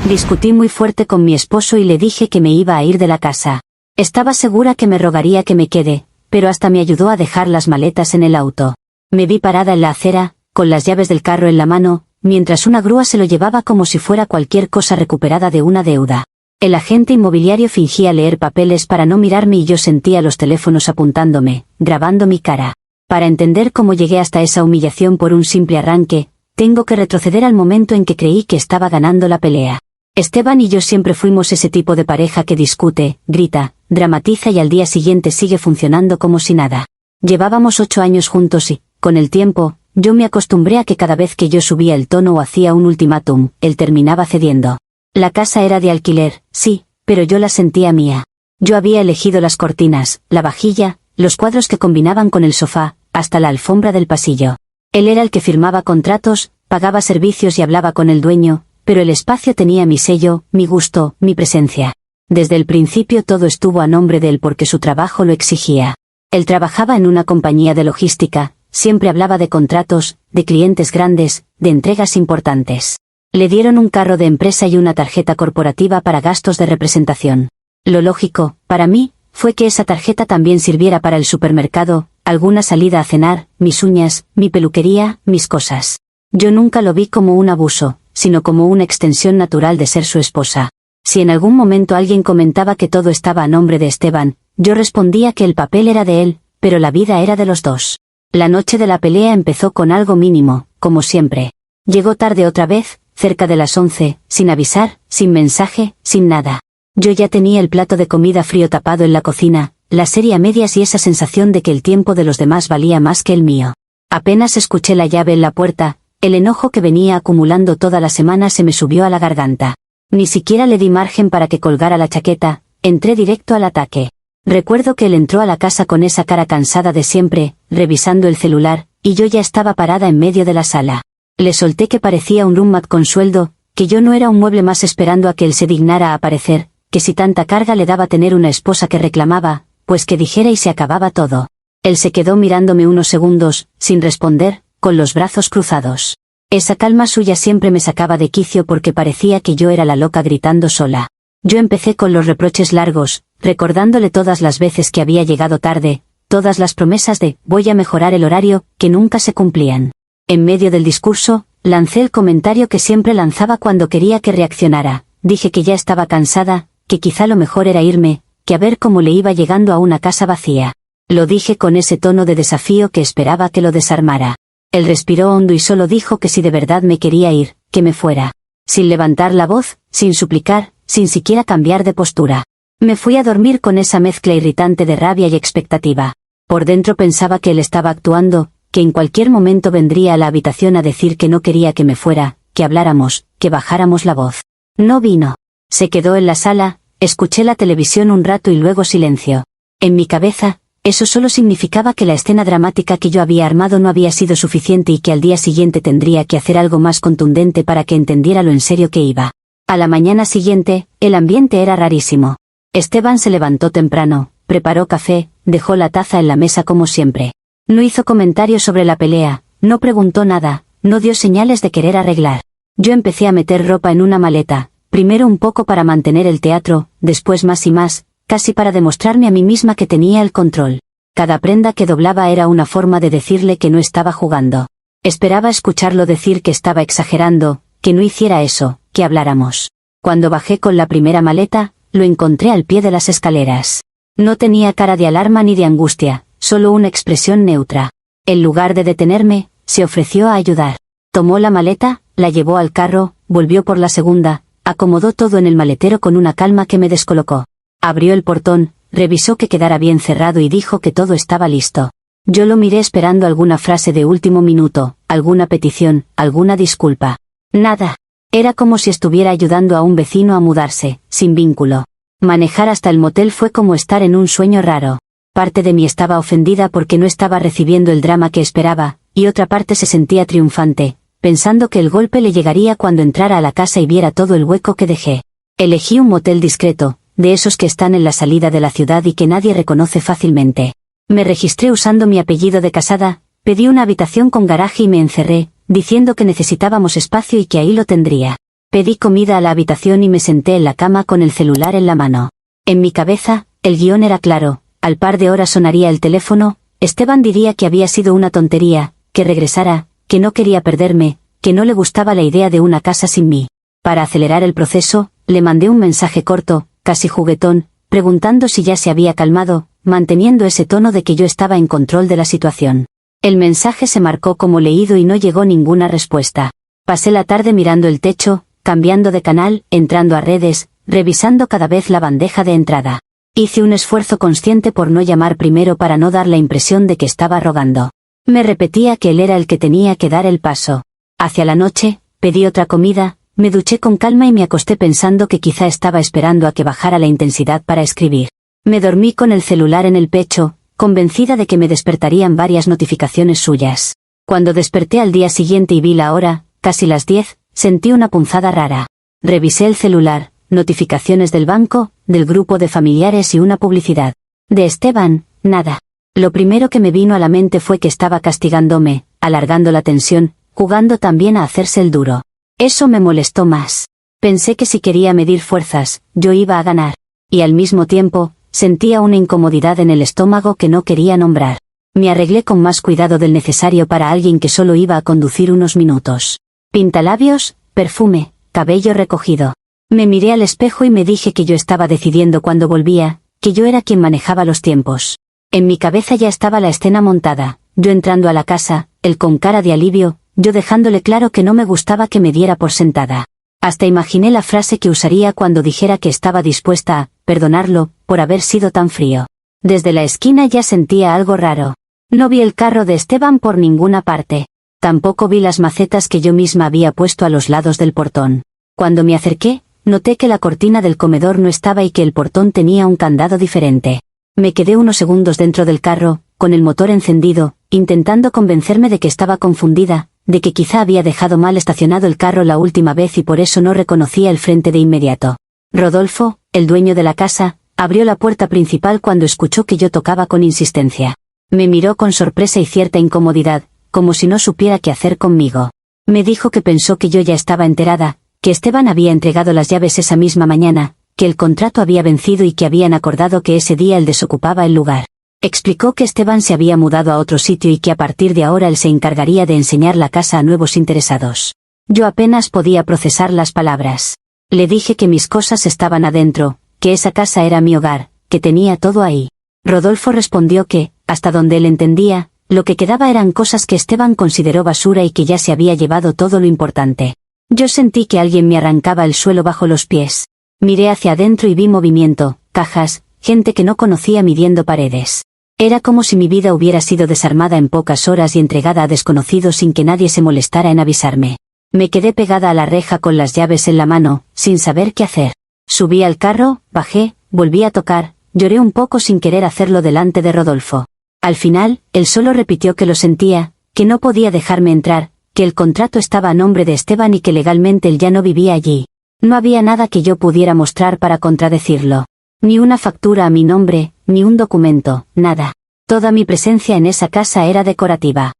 Discutí muy fuerte con mi esposo y le dije que me iba a ir de la casa. Estaba segura que me rogaría que me quede, pero hasta me ayudó a dejar las maletas en el auto. Me vi parada en la acera, con las llaves del carro en la mano, mientras una grúa se lo llevaba como si fuera cualquier cosa recuperada de una deuda. El agente inmobiliario fingía leer papeles para no mirarme y yo sentía los teléfonos apuntándome, grabando mi cara. Para entender cómo llegué hasta esa humillación por un simple arranque, tengo que retroceder al momento en que creí que estaba ganando la pelea. Esteban y yo siempre fuimos ese tipo de pareja que discute, grita, dramatiza y al día siguiente sigue funcionando como si nada. Llevábamos 8 años juntos y, con el tiempo, yo me acostumbré a que cada vez que yo subía el tono o hacía un ultimátum, él terminaba cediendo. La casa era de alquiler, sí, pero yo la sentía mía. Yo había elegido las cortinas, la vajilla, los cuadros que combinaban con el sofá, hasta la alfombra del pasillo. Él era el que firmaba contratos, pagaba servicios y hablaba con el dueño, pero el espacio tenía mi sello, mi gusto, mi presencia. Desde el principio todo estuvo a nombre de él porque su trabajo lo exigía. Él trabajaba en una compañía de logística, siempre hablaba de contratos, de clientes grandes, de entregas importantes. Le dieron un carro de empresa y una tarjeta corporativa para gastos de representación. Lo lógico, para mí, fue que esa tarjeta también sirviera para el supermercado, alguna salida a cenar, mis uñas, mi peluquería, mis cosas. Yo nunca lo vi como un abuso, sino como una extensión natural de ser su esposa. Si en algún momento alguien comentaba que todo estaba a nombre de Esteban, yo respondía que el papel era de él, pero la vida era de los dos. La noche de la pelea empezó con algo mínimo, como siempre. Llegó tarde otra vez, cerca de las 11, sin avisar, sin mensaje, sin nada. Yo ya tenía el plato de comida frío tapado en la cocina, la serie a medias y esa sensación de que el tiempo de los demás valía más que el mío. Apenas escuché la llave en la puerta, el enojo que venía acumulando toda la semana se me subió a la garganta. Ni siquiera le di margen para que colgara la chaqueta, entré directo al ataque. Recuerdo que él entró a la casa con esa cara cansada de siempre, revisando el celular, y yo ya estaba parada en medio de la sala. Le solté que parecía un roommate con sueldo, que yo no era un mueble más esperando a que él se dignara a aparecer, que si tanta carga le daba tener una esposa que reclamaba, pues que dijera y se acababa todo. Él se quedó mirándome unos segundos, sin responder, con los brazos cruzados. Esa calma suya siempre me sacaba de quicio porque parecía que yo era la loca gritando sola. Yo empecé con los reproches largos, recordándole todas las veces que había llegado tarde, todas las promesas de «voy a mejorar el horario», que nunca se cumplían. En medio del discurso, lancé el comentario que siempre lanzaba cuando quería que reaccionara. Dije que ya estaba cansada, que quizá lo mejor era irme, que a ver cómo le iba llegando a una casa vacía. Lo dije con ese tono de desafío que esperaba que lo desarmara. Él respiró hondo y solo dijo que si de verdad me quería ir, que me fuera. Sin levantar la voz, sin suplicar, sin siquiera cambiar de postura. Me fui a dormir con esa mezcla irritante de rabia y expectativa. Por dentro pensaba que él estaba actuando, que en cualquier momento vendría a la habitación a decir que no quería que me fuera, que habláramos, que bajáramos la voz. No vino. Se quedó en la sala, escuché la televisión un rato y luego silencio. En mi cabeza, eso solo significaba que la escena dramática que yo había armado no había sido suficiente y que al día siguiente tendría que hacer algo más contundente para que entendiera lo en serio que iba. A la mañana siguiente, el ambiente era rarísimo. Esteban se levantó temprano, preparó café, dejó la taza en la mesa como siempre. No hizo comentarios sobre la pelea, no preguntó nada, no dio señales de querer arreglar. Yo empecé a meter ropa en una maleta, primero un poco para mantener el teatro, después más y más, casi para demostrarme a mí misma que tenía el control. Cada prenda que doblaba era una forma de decirle que no estaba jugando. Esperaba escucharlo decir que estaba exagerando, que no hiciera eso, que habláramos. Cuando bajé con la primera maleta, lo encontré al pie de las escaleras. No tenía cara de alarma ni de angustia, solo una expresión neutra. En lugar de detenerme, se ofreció a ayudar. Tomó la maleta, la llevó al carro, volvió por la segunda, acomodó todo en el maletero con una calma que me descolocó. Abrió el portón, revisó que quedara bien cerrado y dijo que todo estaba listo. Yo lo miré esperando alguna frase de último minuto, alguna petición, alguna disculpa. Nada. Era como si estuviera ayudando a un vecino a mudarse, sin vínculo. Manejar hasta el motel fue como estar en un sueño raro. Parte de mí estaba ofendida porque no estaba recibiendo el drama que esperaba, y otra parte se sentía triunfante, pensando que el golpe le llegaría cuando entrara a la casa y viera todo el hueco que dejé. Elegí un motel discreto, de esos que están en la salida de la ciudad y que nadie reconoce fácilmente. Me registré usando mi apellido de casada, pedí una habitación con garaje y me encerré, diciendo que necesitábamos espacio y que ahí lo tendría. Pedí comida a la habitación y me senté en la cama con el celular en la mano. En mi cabeza, el guión era claro: al par de horas sonaría el teléfono, Esteban diría que había sido una tontería, que regresara, que no quería perderme, que no le gustaba la idea de una casa sin mí. Para acelerar el proceso, le mandé un mensaje corto, casi juguetón, preguntando si ya se había calmado, manteniendo ese tono de que yo estaba en control de la situación. El mensaje se marcó como leído y no llegó ninguna respuesta. Pasé la tarde mirando el techo, cambiando de canal, entrando a redes, revisando cada vez la bandeja de entrada. Hice un esfuerzo consciente por no llamar primero para no dar la impresión de que estaba rogando. Me repetía que él era el que tenía que dar el paso. Hacia la noche, pedí otra comida, me duché con calma y me acosté pensando que quizá estaba esperando a que bajara la intensidad para escribir. Me dormí con el celular en el pecho, convencida de que me despertarían varias notificaciones suyas. Cuando desperté al día siguiente y vi la hora, casi las 10, sentí una punzada rara. Revisé el celular, notificaciones del banco, del grupo de familiares y una publicidad. De Esteban, nada. Lo primero que me vino a la mente fue que estaba castigándome, alargando la tensión, jugando también a hacerse el duro. Eso me molestó más. Pensé que si quería medir fuerzas, yo iba a ganar. Y al mismo tiempo, sentía una incomodidad en el estómago que no quería nombrar. Me arreglé con más cuidado del necesario para alguien que solo iba a conducir unos minutos. Pintalabios, perfume, cabello recogido. Me miré al espejo y me dije que yo estaba decidiendo cuándo volvía, que yo era quien manejaba los tiempos. En mi cabeza ya estaba la escena montada, yo entrando a la casa, él con cara de alivio, yo dejándole claro que no me gustaba que me diera por sentada. Hasta imaginé la frase que usaría cuando dijera que estaba dispuesta a perdonarlo por haber sido tan frío. Desde la esquina ya sentía algo raro. No vi el carro de Esteban por ninguna parte. Tampoco vi las macetas que yo misma había puesto a los lados del portón. Cuando me acerqué, noté que la cortina del comedor no estaba y que el portón tenía un candado diferente. Me quedé unos segundos dentro del carro, con el motor encendido, intentando convencerme de que estaba confundida, de que quizá había dejado mal estacionado el carro la última vez y por eso no reconocía el frente de inmediato. Rodolfo, el dueño de la casa, abrió la puerta principal cuando escuchó que yo tocaba con insistencia. Me miró con sorpresa y cierta incomodidad, como si no supiera qué hacer conmigo. Me dijo que pensó que yo ya estaba enterada, que Esteban había entregado las llaves esa misma mañana, que el contrato había vencido y que habían acordado que ese día él desocupaba el lugar. Explicó que Esteban se había mudado a otro sitio y que a partir de ahora él se encargaría de enseñar la casa a nuevos interesados. Yo apenas podía procesar las palabras. Le dije que mis cosas estaban adentro, que esa casa era mi hogar, que tenía todo ahí. Rodolfo respondió que, hasta donde él entendía, lo que quedaba eran cosas que Esteban consideró basura y que ya se había llevado todo lo importante. Yo sentí que alguien me arrancaba el suelo bajo los pies. Miré hacia adentro y vi movimiento, cajas, gente que no conocía midiendo paredes. Era como si mi vida hubiera sido desarmada en pocas horas y entregada a desconocidos sin que nadie se molestara en avisarme. Me quedé pegada a la reja con las llaves en la mano, sin saber qué hacer. Subí al carro, bajé, volví a tocar, lloré un poco sin querer hacerlo delante de Rodolfo. Al final, él solo repitió que lo sentía, que no podía dejarme entrar, que el contrato estaba a nombre de Esteban y que legalmente él ya no vivía allí. No había nada que yo pudiera mostrar para contradecirlo. Ni una factura a mi nombre, ni un documento, nada. Toda mi presencia en esa casa era decorativa.